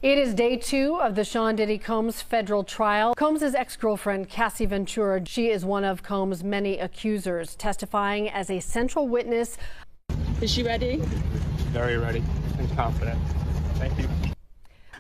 It is day 2 of the Sean Diddy Combs federal trial. Combs' ex-girlfriend, Cassie Ventura, she is one of Combs' many accusers, testifying as a central witness. Is she ready? Very ready and confident. Thank you.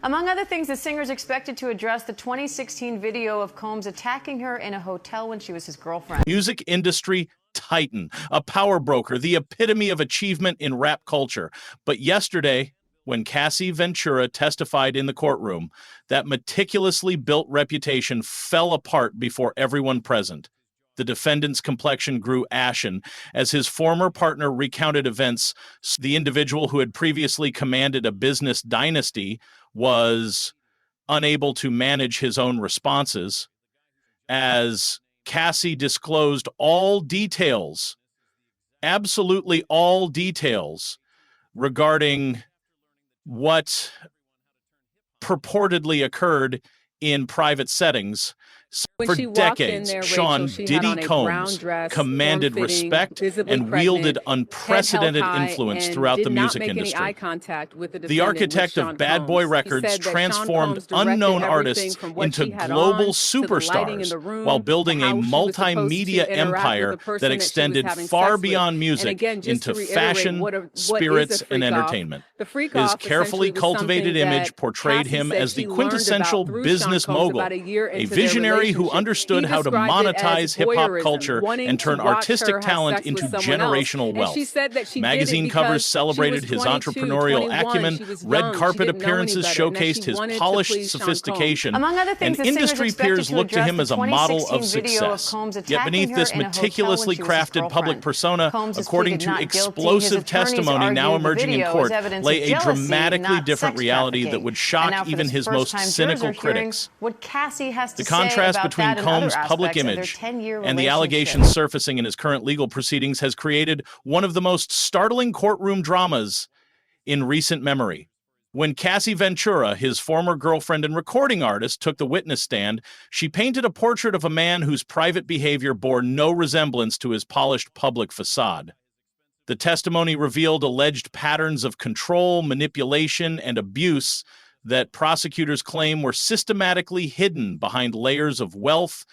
Among other things, the singer is expected to address the 2016 video of Combs attacking her in a hotel when she was his girlfriend. Music industry titan, a power broker, the epitome of achievement in rap culture. But yesterday, when Cassie Ventura testified in the courtroom, that meticulously built reputation fell apart before everyone present. The defendant's complexion grew ashen as his former partner recounted events. The individual who had previously commanded a business dynasty was unable to manage his own responses as Cassie disclosed all details, absolutely all details, regarding what purportedly occurred in private settings. For decades, Sean Diddy Combs commanded respect and wielded unprecedented influence throughout the music industry. The architect of Bad Boy Records transformed unknown artists into global superstars while building a multimedia empire that extended far beyond music into fashion, spirits, and entertainment. His carefully cultivated image portrayed him as the quintessential business mogul, a visionary who understood how to monetize hip-hop culture and turn artistic talent into generational wealth. Magazine covers celebrated his entrepreneurial acumen, red carpet appearances showcased his polished sophistication, and industry peers looked to him as a model of success. Yet beneath this meticulously crafted public persona, according to explosive testimony now emerging in court, lay a dramatically different reality that would shock even his most cynical critics. The contrast between Combs' public image and the allegations surfacing in his current legal proceedings has created one of the most startling courtroom dramas in recent memory. When Cassie Ventura, his former girlfriend and recording artist, took the witness stand, she painted a portrait of a man whose private behavior bore no resemblance to his polished public facade. The testimony revealed alleged patterns of control, manipulation, and abuse that prosecutors claim were systematically hidden behind layers of wealth,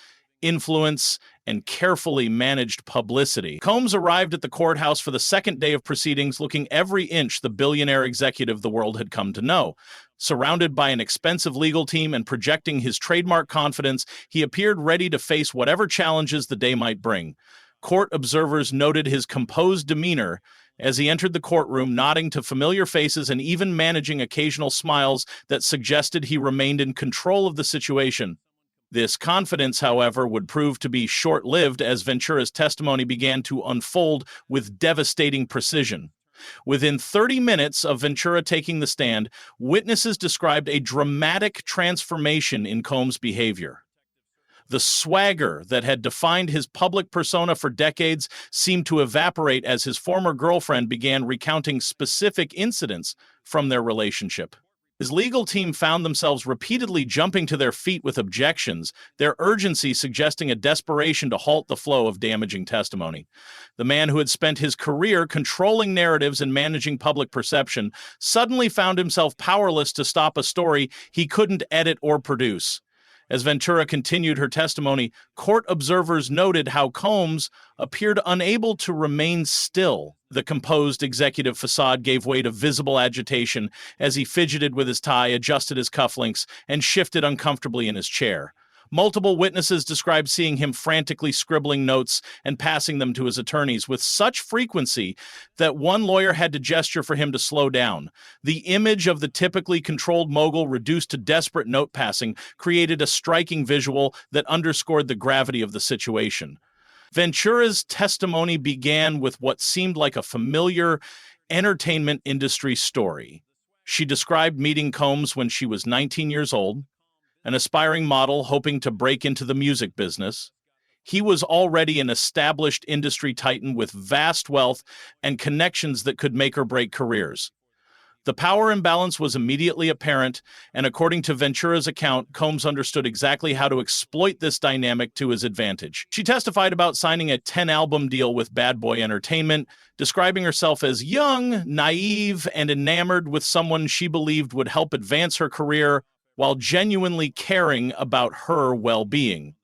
influence, and carefully managed publicity. Combs arrived at the courthouse for the second day of proceedings looking every inch the billionaire executive the world had come to know. Surrounded by an expensive legal team and projecting his trademark confidence, he appeared ready to face whatever challenges the day might bring. Court observers noted his composed demeanor as he entered the courtroom, nodding to familiar faces and even managing occasional smiles that suggested he remained in control of the situation. This confidence, however, would prove to be short-lived as Ventura's testimony began to unfold with devastating precision. Within 30 minutes of Ventura taking the stand, witnesses described a dramatic transformation in Combs' behavior. The swagger that had defined his public persona for decades seemed to evaporate as his former girlfriend began recounting specific incidents from their relationship. His legal team found themselves repeatedly jumping to their feet with objections, their urgency suggesting a desperation to halt the flow of damaging testimony. The man who had spent his career controlling narratives and managing public perception suddenly found himself powerless to stop a story he couldn't edit or produce. As Ventura continued her testimony, court observers noted how Combs appeared unable to remain still. The composed executive facade gave way to visible agitation as he fidgeted with his tie, adjusted his cufflinks, and shifted uncomfortably in his chair. Multiple witnesses described seeing him frantically scribbling notes and passing them to his attorneys with such frequency that one lawyer had to gesture for him to slow down. The image of the typically controlled mogul reduced to desperate note passing created a striking visual that underscored the gravity of the situation. Ventura's testimony began with what seemed like a familiar entertainment industry story. She described meeting Combs when she was 19 years old, an aspiring model hoping to break into the music business. He was already an established industry titan with vast wealth and connections that could make or break careers. The power imbalance was immediately apparent, and according to Ventura's account, Combs understood exactly how to exploit this dynamic to his advantage. She testified about signing a 10-album deal with Bad Boy Entertainment, describing herself as young, naive, and enamored with someone she believed would help advance her career while genuinely caring about her well-being.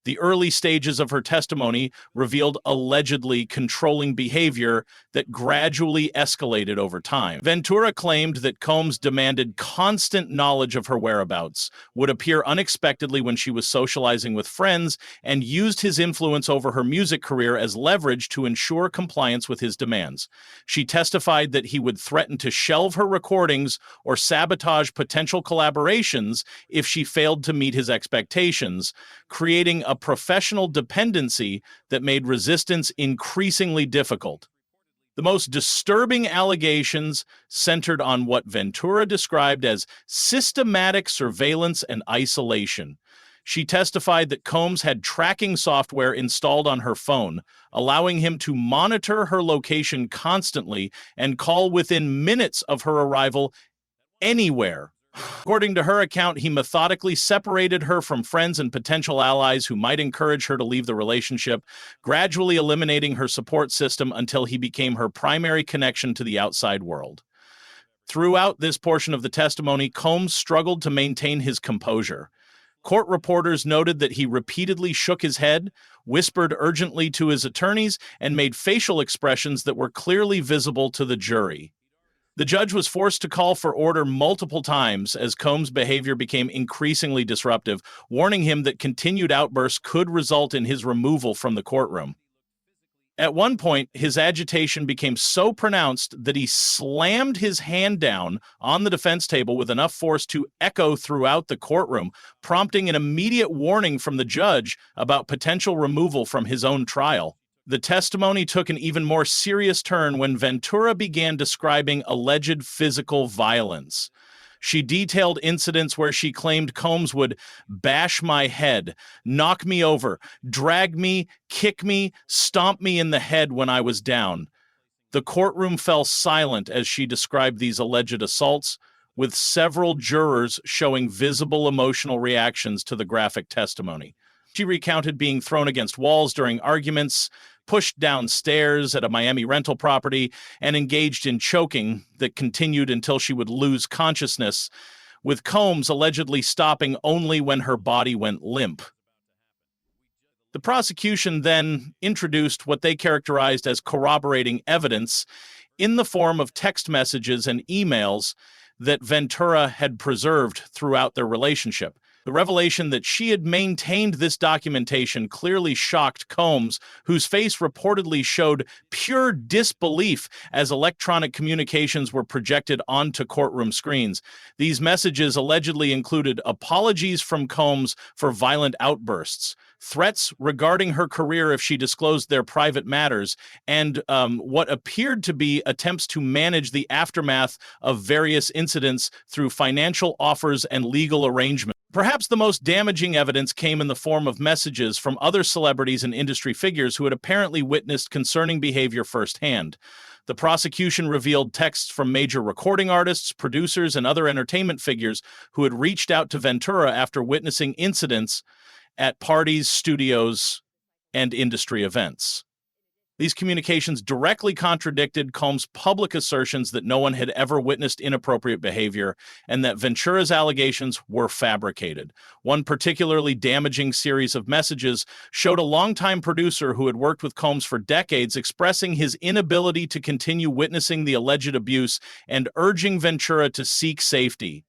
The early stages of her testimony revealed allegedly controlling behavior that gradually escalated over time. Ventura claimed that Combs demanded constant knowledge of her whereabouts, would appear unexpectedly when she was socializing with friends, and used his influence over her music career as leverage to ensure compliance with his demands. She testified that he would threaten to shelve her recordings or sabotage potential collaborations if she failed to meet his expectations, creating a professional dependency that made resistance increasingly difficult. The most disturbing allegations centered on what Ventura described as systematic surveillance and isolation. She testified that Combs had tracking software installed on her phone, allowing him to monitor her location constantly and call within minutes of her arrival anywhere. According to her account, he methodically separated her from friends and potential allies who might encourage her to leave the relationship, gradually eliminating her support system until he became her primary connection to the outside world. Throughout this portion of the testimony, Combs struggled to maintain his composure. Court reporters noted that he repeatedly shook his head, whispered urgently to his attorneys, and made facial expressions that were clearly visible to the jury. The judge was forced to call for order multiple times as Combs' behavior became increasingly disruptive, warning him that continued outbursts could result in his removal from the courtroom. At one point, his agitation became so pronounced that he slammed his hand down on the defense table with enough force to echo throughout the courtroom, prompting an immediate warning from the judge about potential removal from his own trial. The testimony took an even more serious turn when Ventura began describing alleged physical violence. She detailed incidents where she claimed Combs would bash my head, knock me over, drag me, kick me, stomp me in the head when I was down. The courtroom fell silent as she described these alleged assaults, with several jurors showing visible emotional reactions to the graphic testimony. She recounted being thrown against walls during arguments, pushed downstairs at a Miami rental property, and engaged in choking that continued until she would lose consciousness, with Combs allegedly stopping only when her body went limp. The prosecution then introduced what they characterized as corroborating evidence in the form of text messages and emails that Ventura had preserved throughout their relationship. The revelation that she had maintained this documentation clearly shocked Combs, whose face reportedly showed pure disbelief as electronic communications were projected onto courtroom screens. These messages allegedly included apologies from Combs for violent outbursts, threats regarding her career if she disclosed their private matters, and what appeared to be attempts to manage the aftermath of various incidents through financial offers and legal arrangements. Perhaps the most damaging evidence came in the form of messages from other celebrities and industry figures who had apparently witnessed concerning behavior firsthand. The prosecution revealed texts from major recording artists, producers, and other entertainment figures who had reached out to Ventura after witnessing incidents at parties, studios, and industry events. These communications directly contradicted Combs' public assertions that no one had ever witnessed inappropriate behavior and that Ventura's allegations were fabricated. One particularly damaging series of messages showed a longtime producer who had worked with Combs for decades expressing his inability to continue witnessing the alleged abuse and urging Ventura to seek safety.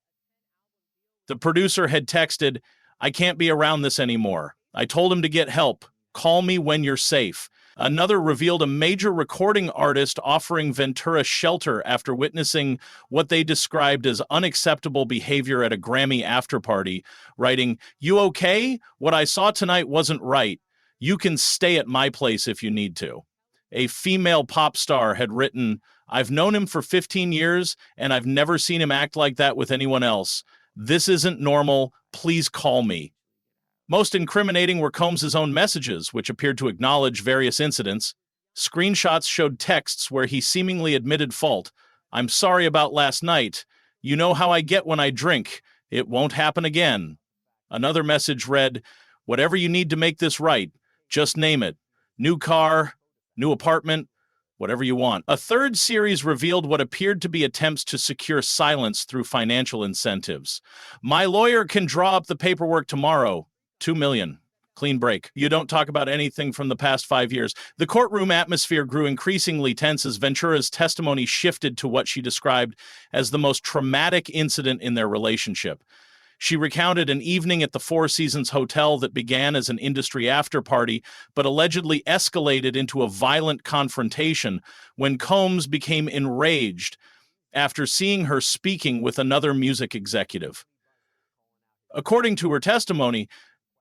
The producer had texted, "I can't be around this anymore. I told him to get help. Call me when you're safe." Another revealed a major recording artist offering Ventura shelter after witnessing what they described as unacceptable behavior at a Grammy afterparty, writing, "You okay? What I saw tonight wasn't right. You can stay at my place if you need to." A female pop star had written, "I've known him for 15 years, and I've never seen him act like that with anyone else. This isn't normal. Please call me." Most incriminating were Combs' own messages, which appeared to acknowledge various incidents. Screenshots showed texts where he seemingly admitted fault, I'm sorry about last night. You know how I get when I drink. It won't happen again. Another message read, whatever you need to make this right, just name it. New car, new apartment, whatever you want. A third series revealed what appeared to be attempts to secure silence through financial incentives. My lawyer can draw up the paperwork tomorrow. $2 million. Clean break. You don't talk about anything from the past 5 years. The courtroom atmosphere grew increasingly tense as Ventura's testimony shifted to what she described as the most traumatic incident in their relationship. She recounted an evening at the Four Seasons Hotel that began as an industry after-party, but allegedly escalated into a violent confrontation when Combs became enraged after seeing her speaking with another music executive. According to her testimony,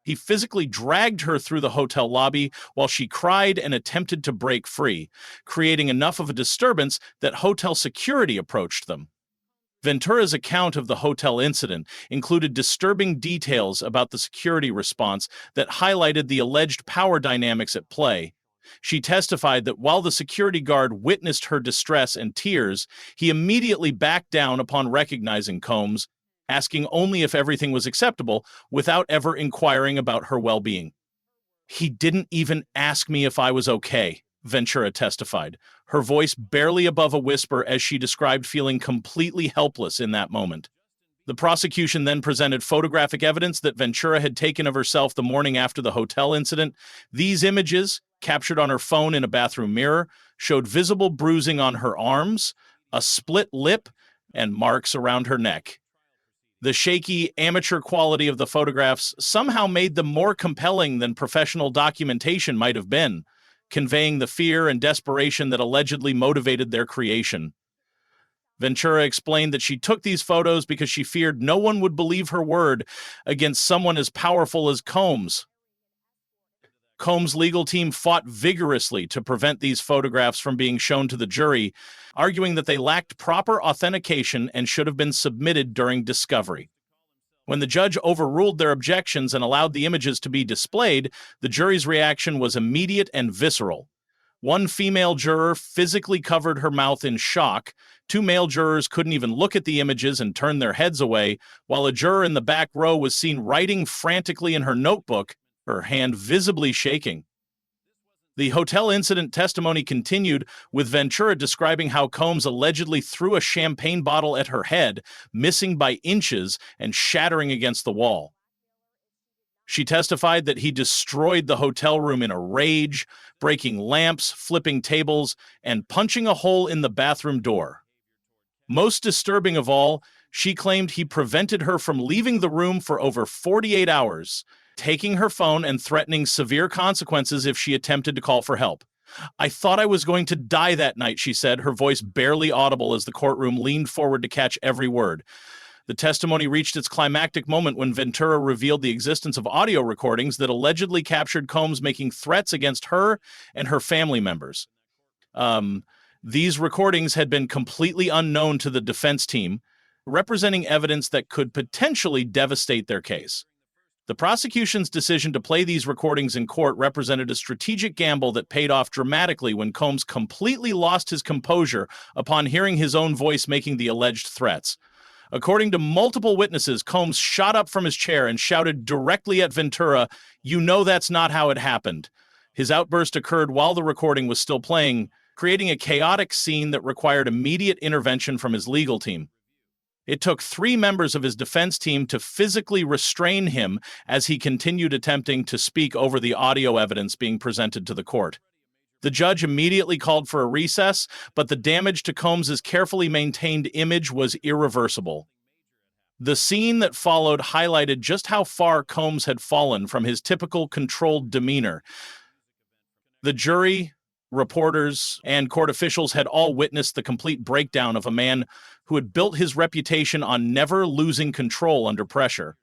he physically dragged her through the hotel lobby while she cried and attempted to break free, creating enough of a disturbance that hotel security approached them. Ventura's account of the hotel incident included disturbing details about the security response that highlighted the alleged power dynamics at play. She testified that while the security guard witnessed her distress and tears, he immediately backed down upon recognizing Combs, asking only if everything was acceptable without ever inquiring about her well-being. He didn't even ask me if I was okay, Ventura testified, her voice barely above a whisper as she described feeling completely helpless in that moment. The prosecution then presented photographic evidence that Ventura had taken of herself the morning after the hotel incident. These images, captured on her phone in a bathroom mirror, showed visible bruising on her arms, a split lip, and marks around her neck. The shaky, amateur quality of the photographs somehow made them more compelling than professional documentation might have been, conveying the fear and desperation that allegedly motivated their creation. Ventura explained that she took these photos because she feared no one would believe her word against someone as powerful as Combs. Combs' legal team fought vigorously to prevent these photographs from being shown to the jury, arguing that they lacked proper authentication and should have been submitted during discovery. When the judge overruled their objections and allowed the images to be displayed, the jury's reaction was immediate and visceral. One female juror physically covered her mouth in shock. Two male jurors couldn't even look at the images and turned their heads away, while a juror in the back row was seen writing frantically in her notebook, her hand visibly shaking. The hotel incident testimony continued, with Ventura describing how Combs allegedly threw a champagne bottle at her head, missing by inches and shattering against the wall. She testified that he destroyed the hotel room in a rage, breaking lamps, flipping tables, and punching a hole in the bathroom door. Most disturbing of all, she claimed he prevented her from leaving the room for over 48 hours, taking her phone and threatening severe consequences if she attempted to call for help. I thought I was going to die that night, she said, her voice barely audible as the courtroom leaned forward to catch every word. The testimony reached its climactic moment when Ventura revealed the existence of audio recordings that allegedly captured Combs making threats against her and her family members. These recordings had been completely unknown to the defense team, representing evidence that could potentially devastate their case. The prosecution's decision to play these recordings in court represented a strategic gamble that paid off dramatically when Combs completely lost his composure upon hearing his own voice making the alleged threats. According to multiple witnesses, Combs shot up from his chair and shouted directly at Ventura, "You know that's not how it happened." His outburst occurred while the recording was still playing, creating a chaotic scene that required immediate intervention from his legal team. It took 3 members of his defense team to physically restrain him as he continued attempting to speak over the audio evidence being presented to the court. The judge immediately called for a recess, but the damage to Combs's carefully maintained image was irreversible. The scene that followed highlighted just how far Combs had fallen from his typical controlled demeanor. The jury, reporters, and court officials had all witnessed the complete breakdown of a man who had built his reputation on never losing control under pressure.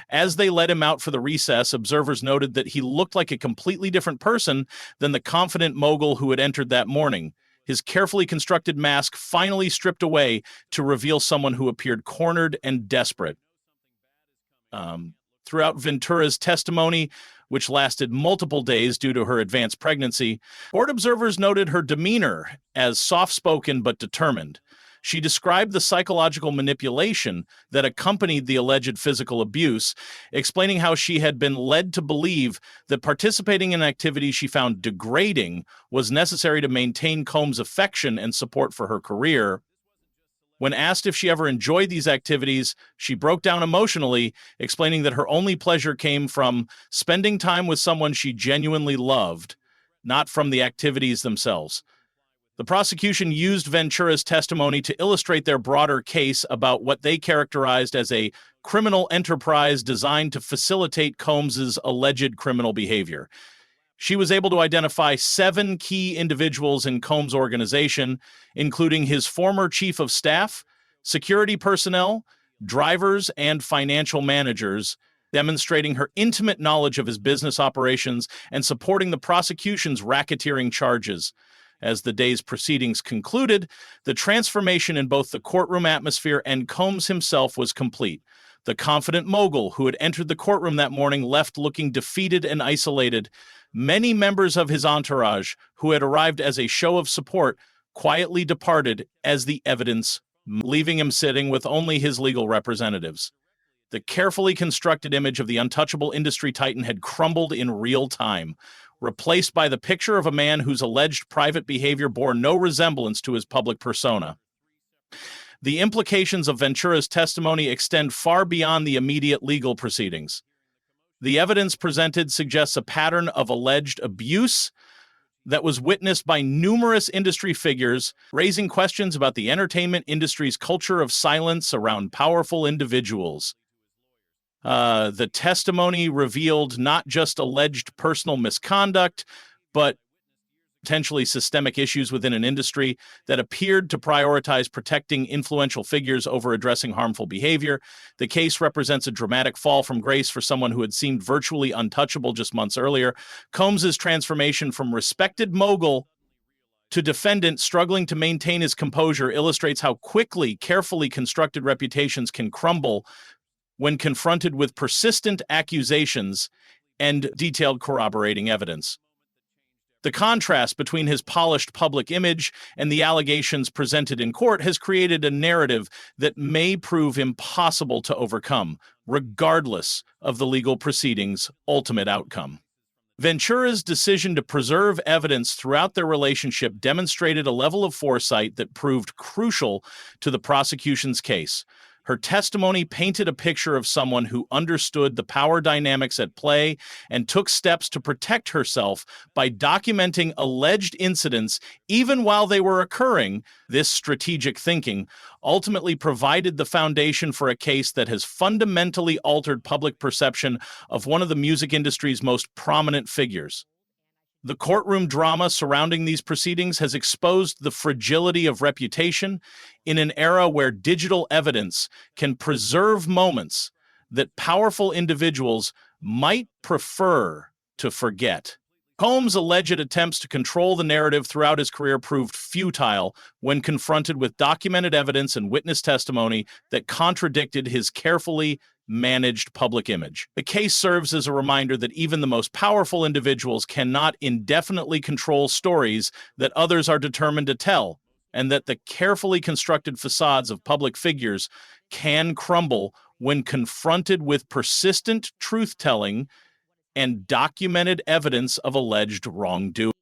As they led him out for the recess, observers noted that he looked like a completely different person than the confident mogul who had entered that morning, his carefully constructed mask finally stripped away to reveal someone who appeared cornered and desperate. Throughout Ventura's testimony, which lasted multiple days due to her advanced pregnancy, court observers noted her demeanor as soft-spoken but determined. She described the psychological manipulation that accompanied the alleged physical abuse, explaining how she had been led to believe that participating in activities she found degrading was necessary to maintain Combs' affection and support for her career. When asked if she ever enjoyed these activities, she broke down emotionally, explaining that her only pleasure came from spending time with someone she genuinely loved, not from the activities themselves. The prosecution used Ventura's testimony to illustrate their broader case about what they characterized as a criminal enterprise designed to facilitate Combs' alleged criminal behavior. She was able to identify 7 key individuals in Combs' organization, including his former chief of staff, security personnel, drivers, and financial managers, demonstrating her intimate knowledge of his business operations and supporting the prosecution's racketeering charges. As the day's proceedings concluded, the transformation in both the courtroom atmosphere and Combs himself was complete. The confident mogul who had entered the courtroom that morning left looking defeated and isolated. Many members of his entourage, who had arrived as a show of support, quietly departed as the evidence, leaving him sitting with only his legal representatives. The carefully constructed image of the untouchable industry titan had crumbled in real time, replaced by the picture of a man whose alleged private behavior bore no resemblance to his public persona. The implications of Ventura's testimony extend far beyond the immediate legal proceedings. The evidence presented suggests a pattern of alleged abuse that was witnessed by numerous industry figures, raising questions about the entertainment industry's culture of silence around powerful individuals. The testimony revealed not just alleged personal misconduct, but potentially systemic issues within an industry that appeared to prioritize protecting influential figures over addressing harmful behavior. The case represents a dramatic fall from grace for someone who had seemed virtually untouchable just months earlier. Combs' transformation from respected mogul to defendant struggling to maintain his composure illustrates how quickly carefully constructed reputations can crumble when confronted with persistent accusations and detailed corroborating evidence. The contrast between his polished public image and the allegations presented in court has created a narrative that may prove impossible to overcome, regardless of the legal proceedings' ultimate outcome. Ventura's decision to preserve evidence throughout their relationship demonstrated a level of foresight that proved crucial to the prosecution's case. Her testimony painted a picture of someone who understood the power dynamics at play and took steps to protect herself by documenting alleged incidents even while they were occurring. This strategic thinking ultimately provided the foundation for a case that has fundamentally altered public perception of one of the music industry's most prominent figures. The courtroom drama surrounding these proceedings has exposed the fragility of reputation in an era where digital evidence can preserve moments that powerful individuals might prefer to forget. Combs' alleged attempts to control the narrative throughout his career proved futile when confronted with documented evidence and witness testimony that contradicted his carefully managed public image. The case serves as a reminder that even the most powerful individuals cannot indefinitely control stories that others are determined to tell, and that the carefully constructed facades of public figures can crumble when confronted with persistent truth-telling and documented evidence of alleged wrongdoing.